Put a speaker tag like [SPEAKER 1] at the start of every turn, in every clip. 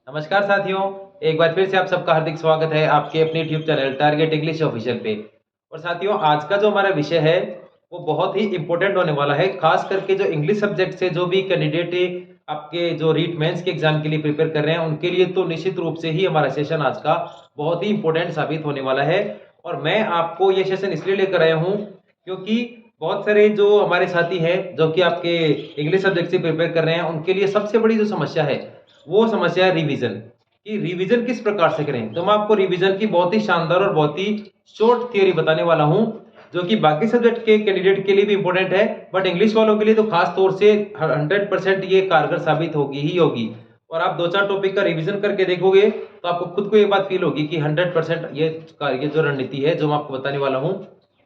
[SPEAKER 1] नमस्कार साथियों, एक बार फिर से आप सबका हार्दिक स्वागत है आपके अपने YouTube channel target English official पे। और साथियों, आज का जो हमारा विषय है वो बहुत ही इम्पोर्टेंट होने वाला है, खास करके जो इंग्लिश सब्जेक्ट से जो भी कैंडिडेट आपके जो रीट मेंस के एग्जाम के लिए प्रिपेयर कर रहे हैं उनके लिए तो निश्चित रूप से ही हमारा सेशन आज का बहुत ही इम्पोर्टेंट साबित होने वाला है। और मैं आपको ये सेशन इसलिए लेकर आया हूँ क्योंकि बहुत सारे जो हमारे साथी हैं जो कि आपके इंग्लिश सब्जेक्ट से प्रिपेयर कर रहे हैं उनके लिए सबसे बड़ी जो समस्या है वो समस्या है रिवीजन, कि रिवीजन किस प्रकार से करें। तो मैं आपको रिवीजन की बहुत ही शानदार और बहुत ही शॉर्ट थियरी बताने वाला हूं, जो कि बाकी सब्जेक्ट के कैंडिडेट के लिए भी इंपॉर्टेंट है, बट इंग्लिश वालों के लिए तो खास तौर से 100% ये कारगर साबित होगी ही होगी। और आप दो चार टॉपिक का रिवीजन करके देखोगे तो आपको खुद को ये बात फील होगी कि 100% ये जो रणनीति है जो मैं आपको बताने वाला हूँ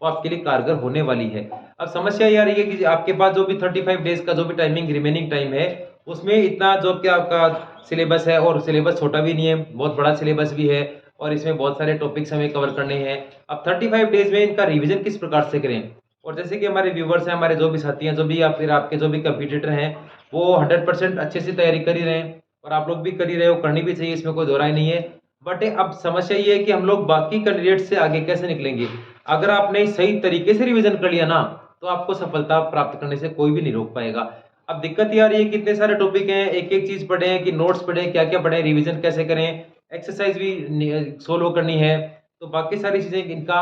[SPEAKER 1] वो आपके लिए कारगर होने वाली है। अब समस्या ये आ रही है कि आपके पास जो भी 35 डेज का जो भी टाइमिंग रिमेनिंग टाइम है उसमें इतना जो कि आपका सिलेबस है, और सिलेबस छोटा भी नहीं है, बहुत बड़ा सिलेबस भी है, और इसमें बहुत सारे टॉपिक्स हमें कवर करने हैं। अब 35 डेज में इनका रिवीजन किस प्रकार से करें। और जैसे कि हमारे व्यूवर्स हैं, हमारे जो भी साथी हैं, जो भी आप फिर आपके जो भी कंपटीटर हैं वो 100% अच्छे से तैयारी कर ही रहे हैं, और आप लोग भी कर ही रहे हो, करनी भी चाहिए, इसमें कोई दो राय नहीं है। बट अब समस्या ये है कि हम लोग बाकी कैंडिडेट से आगे कैसे निकलेंगे। अगर आपने सही तरीके से रिवीजन कर लिया ना तो आपको सफलता प्राप्त करने से कोई भी नहीं रोक पाएगा। अब दिक्कत ये आ रही है कि इतने सारे टॉपिक हैं, एक एक चीज पढ़े कि नोट्स पढ़े, क्या क्या पढ़े, रिवीजन कैसे करें, एक्सरसाइज भी सोल्व करनी है, तो बाकी सारी चीजें इनका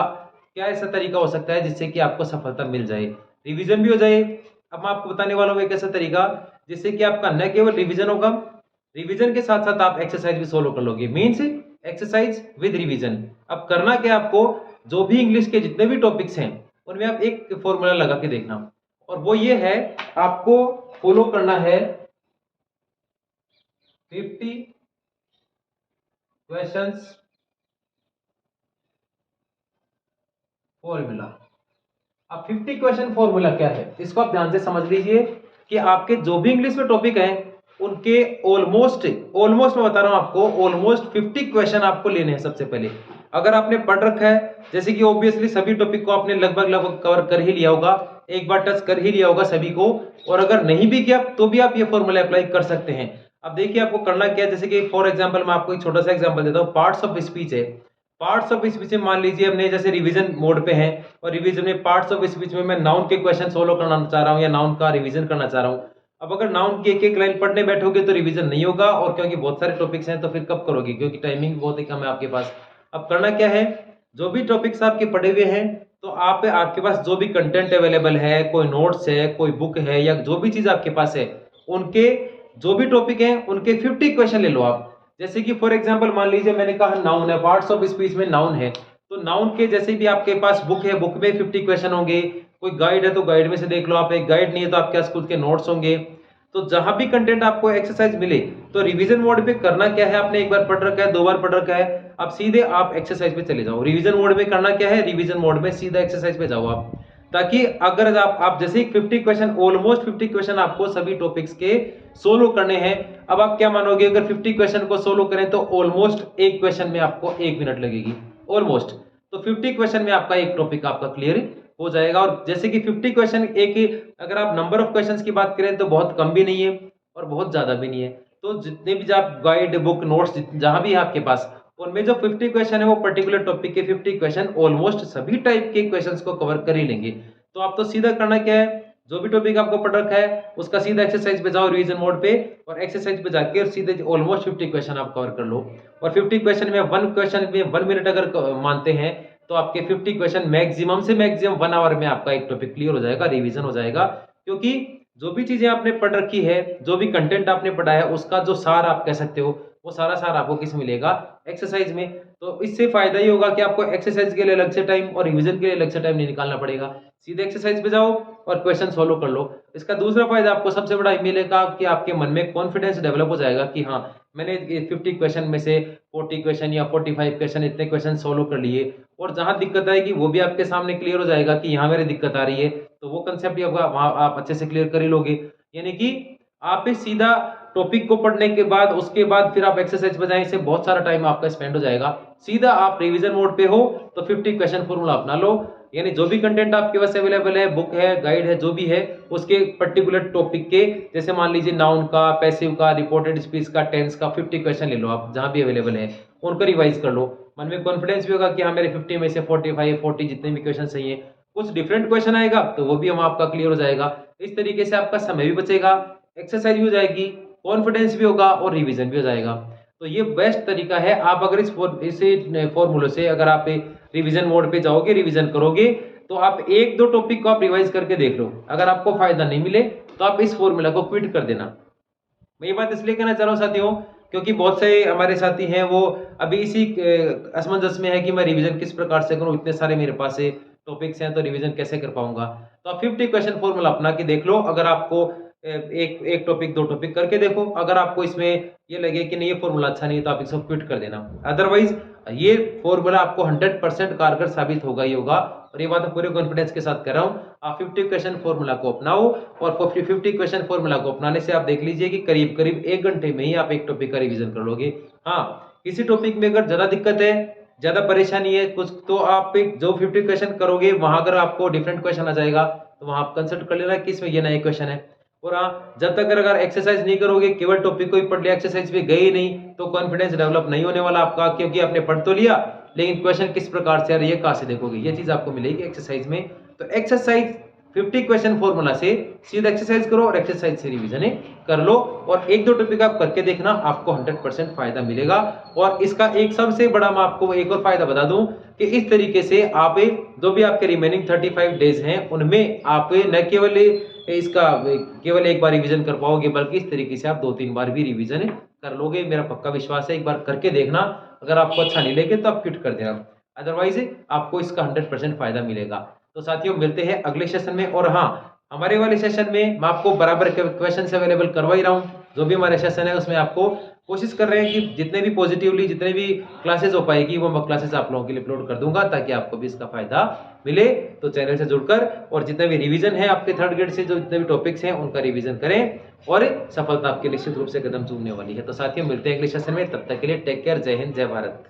[SPEAKER 1] क्या ऐसा तरीका हो सकता है जिससे कि आपको सफलता मिल जाए, रिवीजन भी हो जाए। अब मैं आपको बताने वाला हूँ एक ऐसा तरीका जिससे कि आपका न केवल रिवीजन होगा, रिवीजन के साथ साथ आप एक्सरसाइज भी सोल्व कर लोगे, मीन्स एक्सरसाइज विद रिवीजन। अब करना क्या आपको, जो भी इंग्लिश के जितने भी टॉपिक्स हैं उनमें आप एक फॉर्मूला लगा के देखना, और वो ये है, आपको फॉलो करना है 50 क्वेश्चंस फॉर्मूला। अब 50 क्वेश्चन फॉर्मूला क्या है इसको आप ध्यान से समझ लीजिए कि आपके जो भी इंग्लिश में टॉपिक हैं उनके ऑलमोस्ट ऑलमोस्ट मैं बता रहा हूं आपको, ऑलमोस्ट 50 क्वेश्चन आपको लेने हैं सबसे पहले। अगर आपने पढ़ रखा है, जैसे कि ऑब्वियसली सभी टॉपिक को आपने लगभग लगभग कवर कर ही लिया होगा, एक बार टच कर ही लिया होगा सभी को, और अगर नहीं भी किया तो भी आप ये फॉर्मूला अप्लाई कर सकते हैं। अब देखिए आपको करना क्या है, जैसे कि फॉर एग्जाम्पल मैं आपको एक छोटा सा एग्जाम्पल देता हूँ, पार्ट्स ऑफ स्पीच है। पार्ट्स ऑफ स्पीच में मान लीजिए हमने जैसे रिवीजन मोड पे है, और रिवीजन में पार्ट्स ऑफ स्पीच में मैं नाउन के क्वेश्चन सोल्व करना चाह रहा हूँ या नाउन का रिवीजन करना चाह रहा हूँ। अब अगर नाउन की एक एक लाइन पढ़ने बैठोगे तो रिवीजन नहीं होगा, और क्योंकि बहुत सारे टॉपिक्स हैं तो फिर कब करोगे, क्योंकि टाइमिंग बहुत ही कम है आपके पास। अब करना क्या है, जो भी टॉपिक्स आपके पढ़े हुए हैं तो आप आपके पास जो भी कंटेंट अवेलेबल है, कोई नोट्स है, कोई बुक है, या जो भी चीज आपके पास है, उनके जो भी टॉपिक हैं उनके 50 क्वेश्चन ले लो आप। जैसे कि फॉर एग्जांपल मान लीजिए मैंने कहा नाउन है, पार्ट्स ऑफ स्पीच में नाउन है, तो नाउन के जैसे भी आपके पास बुक है, बुक में 50 क्वेश्चन होंगे, कोई गाइड है तो गाइड में से देख लो आप, एक गाइड नहीं है तो आपके पास खुद के नोट्स होंगे। तो जहां भी कंटेंट आपको एक्सरसाइज मिले तो रिवीजन मोड पे करना क्या है, आपने एक बार पढ़ रखा है, दो बार पढ़ रखा है, अब सीधे आप एक्सरसाइज पे चले जाओ। रिवीजन मोड में करना क्या है, रिवीजन मोड में सीधा एक्सरसाइज पे जाओ आप, ताकि अगर आप जैसे ही 50 क्वेश्चन, ऑलमोस्ट 50 क्वेश्चन आपको सभी टॉपिक्स के सोल्व करने हैं। अब आप क्या मानोगे, अगर 50 क्वेश्चन को सोल्व करें तो ऑलमोस्ट एक क्वेश्चन में आपको 1 मिनट लगेगी, ऑलमोस्ट। तो 50 क्वेश्चन में आपका एक टॉपिक आपका क्लियर हो जाएगा। और जैसे कि 50 क्वेश्चन एक ही, अगर आप नंबर ऑफ क्वेश्चंस की बात करें तो बहुत कम भी नहीं है और बहुत ज्यादा भी नहीं है। तो जितने भी आप गाइड, बुक, नोट्स जहां भी है आपके पास, उनमें जो 50 क्वेश्चन है वो पर्टिकुलर टॉपिक के 50 क्वेश्चन ऑलमोस्ट सभी टाइप के क्वेश्चंस को कवर कर ही लेंगे। तो आप तो सीधा करना क्या है, जो भी टॉपिक आपको पढ़ रखा है उसका सीधा एक्सरसाइज पे जाओ रिवीजन मोड पे, और एक्सरसाइज पे जाके और सीधे ऑलमोस्ट 50 क्वेश्चन आप कवर कर लो। और 50 क्वेश्चन में वन क्वेश्चन में 1 मिनट अगर मानते हैं तो आपके 50 क्वेश्चन मैक्सिमम से मैक्सिमम 1 आवर में आपका एक टॉपिक क्लियर हो जाएगा, रिवीजन हो जाएगा। क्योंकि जो भी चीजें आपने पढ़ रखी है, जो भी कंटेंट आपने पढ़ा है, उसका जो सार आप कह सकते हो, वो सारा सार आपको किस मिलेगा, एक्सरसाइज में। तो इससे फायदा ही होगा कि आपको एक्सरसाइज के लिए अलग से टाइम और रिवीजन के लिए अलग से टाइम नहीं निकालना पड़ेगा, सीधे एक्सरसाइज पे जाओ और क्वेश्चन सोल्व कर लो। इसका दूसरा फायदा आपको सबसे बड़ा मिलेगा कि आपके मन में कॉन्फिडेंस डेवलप हो जाएगा कि हाँ, मैंने 50 क्वेश्चन में से 40 क्वेश्चन या 45 क्वेश्चन, इतने क्वेश्चन सोल्व कर लिए, और जहां दिक्कत आएगी वो भी आपके सामने क्लियर हो जाएगा कि यहाँ मेरी दिक्कत आ रही है, तो वो कंसेप्ट भी वहां आप अच्छे से क्लियर कर ही लोगे। यानी कि आप ही सीधा टॉपिक को पढ़ने के बाद उसके बाद फिर आप एक्सरसाइज बजाएं, इससे बहुत सारा टाइम आपका स्पेंड हो जाएगा। सीधा आप रिवीजन मोड पे हो तो 50 क्वेश्चन फॉर्मूला अपना लो, यानी जो भी कंटेंट आपके पास अवेलेबल है, बुक है, गाइड है, जो भी है, उसके पर्टिकुलर टॉपिक के, जैसे मान लीजिए नाउन का, पैसिव का, रिपोर्टेड स्पीच का, टेंस का 50 क्वेश्चन ले लो आप, जहां भी अवेलेबल है उनको रिवाइज कर लो। मन में कॉन्फिडेंस भी होगा कि हाँ मेरे 50 में से 45 40 जितने भी क्वेश्चन सही है। कुछ डिफरेंट क्वेश्चन आएगा तो वो भी हम आपका क्लियर हो जाएगा। इस तरीके से आपका समय भी बचेगा, एक्सरसाइज भी हो जाएगी, कॉन्फिडेंस भी होगा और रिवीजन भी हो जाएगा। तो ये बेस्ट तरीका है। आप अगर इस फॉर्मूले से अगर आप रिवीजन मोड पे जाओगे, रिवीजन करोगे, तो आप एक दो टॉपिक को आप रिवाइज करके देख लो। अगर आपको फायदा नहीं मिले तो आप इस फॉर्मूला को क्विट कर देना। मैं ये बात इसलिए कहना चाह रहा हूँ साथियों, क्योंकि बहुत से हमारे साथी हैं वो अभी इसी असमंजस में है कि मैं रिवीजन किस प्रकार से करूं, इतने सारे मेरे पास टॉपिक्स हैं तो रिवीजन कैसे कर पाऊंगा। तो आप 50 क्वेश्चन फॉर्मूला अपना के देख लो। अगर आपको एक एक टॉपिक दो टॉपिक करके देखो, अगर आपको इसमें ये लगे कि नहीं ये फॉर्मूला अच्छा नहीं है तो आप इसको क्विट कर देना। अदरवाइज ये फॉर्मूला आपको 100% कारगर साबित होगा ही होगा, और ये बात मैं पूरे कॉन्फिडेंस के साथ कर रहा हूँ। आप 50 क्वेश्चन फॉर्मूला को अपनाओ, और 50 क्वेश्चन फॉर्मूला को अपनाने से आप देख लीजिए कि करीब करीब 1 घंटे में ही आप एक टॉपिक का रिवीजन कर लोगे। हाँ, किसी टॉपिक में अगर ज्यादा दिक्कत है, ज्यादा परेशानी है कुछ, तो आप जो 50 क्वेश्चन करोगे वहां अगर आपको डिफरेंट क्वेश्चन आ जाएगा तो वहां आप कंसल्ट कर लेना कि इसमें ये नया क्वेश्चन है। और हाँ, जब तक अगर एक्सरसाइज नहीं करोगे, केवल टॉपिक को ही पढ़ लिया, एक्सरसाइज पे गए ही नहीं, तो कॉन्फिडेंस डेवलप नहीं होने वाला आपका, क्योंकि आपने पढ़ तो लिया लेकिन क्वेश्चन किस प्रकार से आ रही है, कहां से देखोगे, ये चीज आपको मिलेगी एक्सरसाइज में। तो एक्सरसाइज 50 क्वेश्चन फॉर्मूला से सीधा एक्सरसाइज करो और एक्सरसाइज से रिवीजन कर लो, और एक दो टॉपिक आप करके देखना, आपको 100% फायदा मिलेगा। और इसका एक सबसे बड़ा मैं आपको एक और फायदा बता दूं कि इस तरीके से आप जो भी आपके रिमेनिंग 35 डेज हैं उनमें आप न केवल इसका केवल एक बार रिवीजन कर पाओगे, बल्कि इस तरीके से आप 2-3 बार भी रिवीजन कर लोगे। मेरा पक्का विश्वास है, एक बार करके देखना। अगर आपको अच्छा नहीं लगे तो आप क्विट कर देना, अदरवाइज आपको इसका 100% फायदा मिलेगा। तो साथियों, मिलते हैं अगले सेशन में। और हाँ, हमारे वाले सेशन में मैं आपको बराबर क्वेश्चन अवेलेबल करवा ही रहा हूँ। जो भी हमारे सेशन है उसमें आपको कोशिश कर रहे हैं कि जितने भी पॉजिटिवली जितने भी क्लासेस हो पाएगी वो मैं क्लासेस आप लोगों के लिए अपलोड कर दूंगा, ताकि आपको भी इसका फायदा मिले। तो चैनल से जुड़कर और जितने भी रिवीजन है आपके थर्ड ग्रेड से, जो जितने भी टॉपिक्स हैं उनका रिवीजन करें, और सफलता आपके निश्चित रूप से कदम चूमने वाली है। तो साथियों, मिलते हैं अगले सेशन में, तब तक के लिए टेक केयर, जय हिंद, जय भारत।